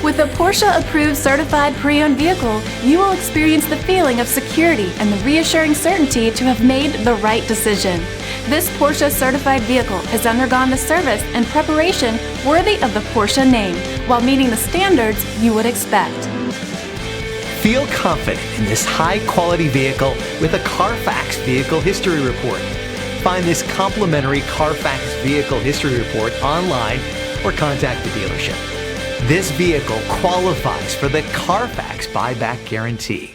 With a Porsche-approved certified pre-owned vehicle, you will experience the feeling of security and the reassuring certainty to have made the right decision. This Porsche certified vehicle has undergone the service and preparation worthy of the Porsche name, while meeting the standards you would expect. Feel confident in this high-quality vehicle with a Carfax Vehicle History Report. Find this complimentary Carfax Vehicle History Report online or contact the dealership. This vehicle qualifies for the Carfax Buyback Guarantee.